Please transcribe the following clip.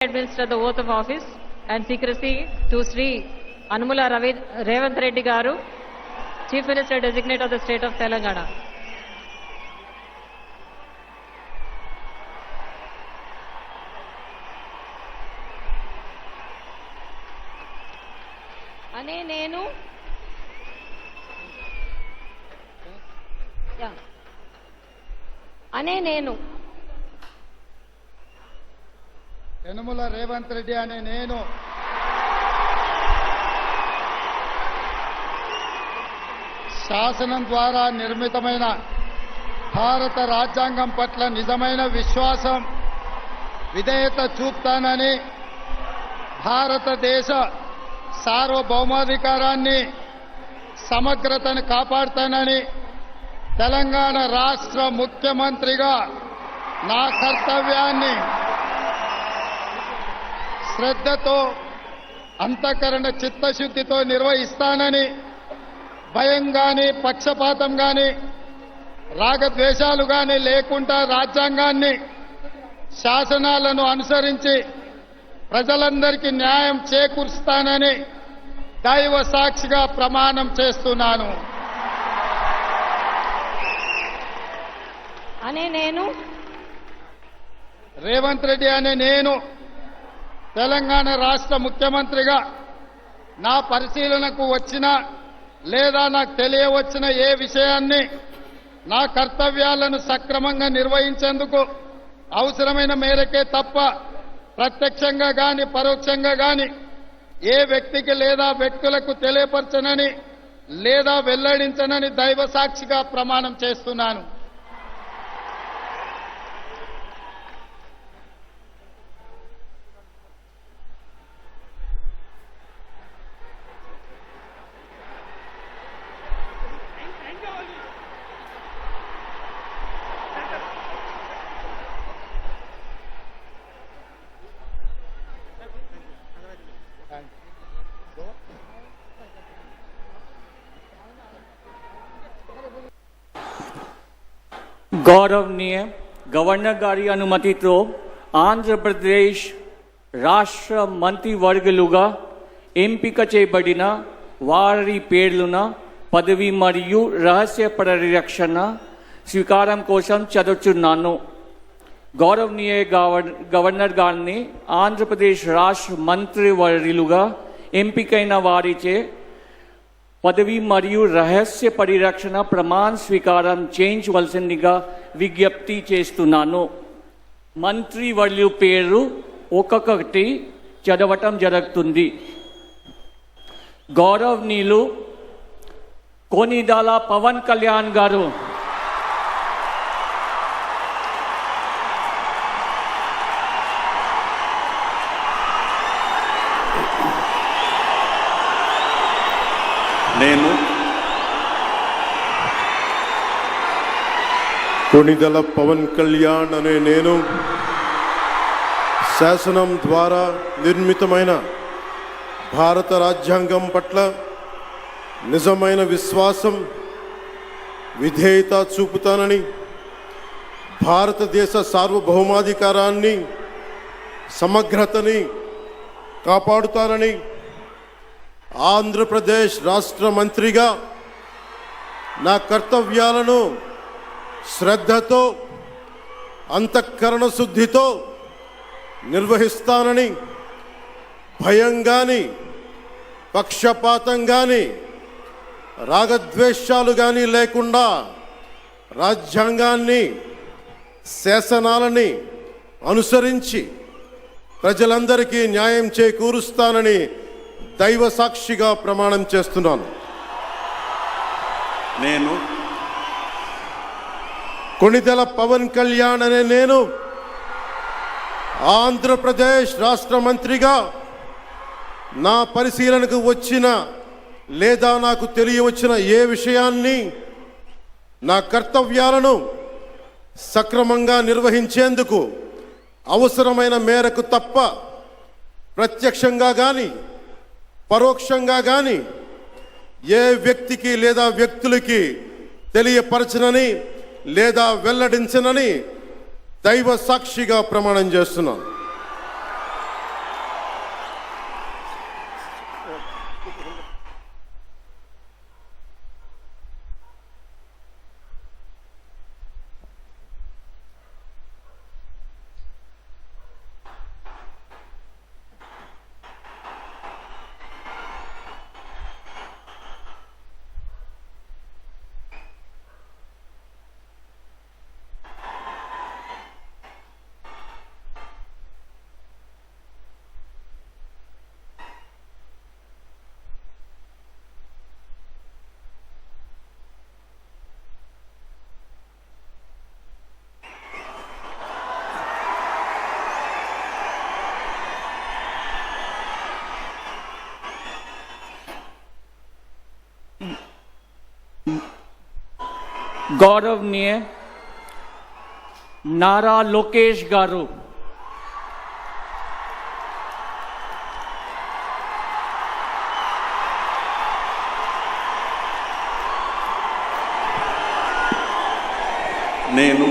administer the oath of office and secrecy to Sri Anumula Revanth Reddy Garu, Chief Minister Designate of the State of Telangana. నేను యనుమల రేవంత్ రెడ్డి అనే నేను శాసనం ద్వారా నిర్మితమైన భారత రాజ్యాంగం పట్ల నిజమైన విశ్వాసం విధేయత చూపుతానని, భారతదేశ సార్వభౌమాధికారాన్ని సమగ్రతను కాపాడుతానని, తెలంగాణ రాష్ట్ర ముఖ్యమంత్రిగా నా కర్తవ్యాన్ని శ్రద్ధతో అంతఃకరణ చిత్తశుద్ధితో నిర్వహిస్తానని, భయం గాని పక్షపాతం గాని రాగద్వేషాలు గాని లేకుండా రాజ్యాంగాన్ని శాసనాలను అనుసరించి ప్రజలందరికీ న్యాయం చేకూరుస్తానని దైవ సాక్షిగా ప్రమాణం చేస్తున్నాను. రేవంత్ రెడ్డి అనే నేను తెలంగాణ రాష్ట్ర ముఖ్యమంత్రిగా నా పరిశీలనకు వచ్చిన లేదా నాకు తెలియవచ్చిన ఏ విషయాన్ని నా కర్తవ్యాలను సక్రమంగా నిర్వహించేందుకు అవసరమైన మేరకే తప్ప ప్రత్యక్షంగా గాని పరోక్షంగా గాని ఏ వ్యక్తికి లేదా వ్యక్తులకు తెలియపరచనని లేదా వెల్లడించనని దైవ సాక్షిగా ప్రమాణం చేస్తున్నాను. गौरवनीय गवर्नर गारी अनुमति तो आंध्र प्रदेश राष्ट्र మంత్రివర్గులుగా ఎంపిక చేయబడిన వారి పేర్లున పదవి మరియు రహస్య పరిరక్షణ స్వీకారం కోసం చదువుతున్నాను. గౌరవనీయ గవర్నర్ గారిని ఆంధ్రప్రదేశ్ రాష్ట్ర మంత్రివర్యులుగా ఎంపికైన వారిచే పదవి మరియు రహస్య పరిరక్షణ ప్రమాణ స్వీకారం చేయించవలసిందిగా విజ్ఞప్తి చేస్తున్నాను. మంత్రివర్యుల పేరు ఒక్కొక్కటి చదవటం జరుగుతుంది. గౌరవనీయులు కొనిదెల పవన్ కళ్యాణ్ గారు, నేను కొనిదెల పవన్ కళ్యాణ్ అనే నేను శాసనం ద్వారా నిర్మితమైన భారత రాజ్యాంగం పట్ల నిజమైన విశ్వాసం విధేయత చూపుతానని, భారతదేశ సార్వభౌమాధికారాన్ని సమగ్రతని కాపాడుతానని, ఆంధ్రప్రదేశ్ రాష్ట్ర మంత్రిగా నా కర్తవ్యాలను శ్రద్ధతో అంతఃకరణ శుద్ధితో నిర్వహిస్తానని, భయం గాని పక్షపాతం గాని రాగద్వేషాలు గాని లేకుండా రాజ్యాంగాన్ని శాసనాలని అనుసరించి ప్రజలందరికీ న్యాయం చేకూరుస్తానని దైవ సాక్షిగా ప్రమాణం చేస్తున్నాను. నేను కొనిదెల పవన్ కళ్యాణ్ అనే నేను ఆంధ్రప్రదేశ్ రాష్ట్ర మంత్రిగా నా పరిశీలనకు వచ్చిన లేదా నాకు తెలియవచ్చిన ఏ విషయాన్ని నా కర్తవ్యాలను సక్రమంగా నిర్వహించేందుకు అవసరమైన మేరకు తప్ప ప్రత్యక్షంగా కానీ పరోక్షంగా కానీ ఏ వ్యక్తికి లేదా వ్యక్తులకి తెలియపరచనని లేదా వెల్లడించనని దైవ సాక్షిగా ప్రమాణం చేస్తున్నాను. गौरवनीय नारा लोकेश गारू, నేను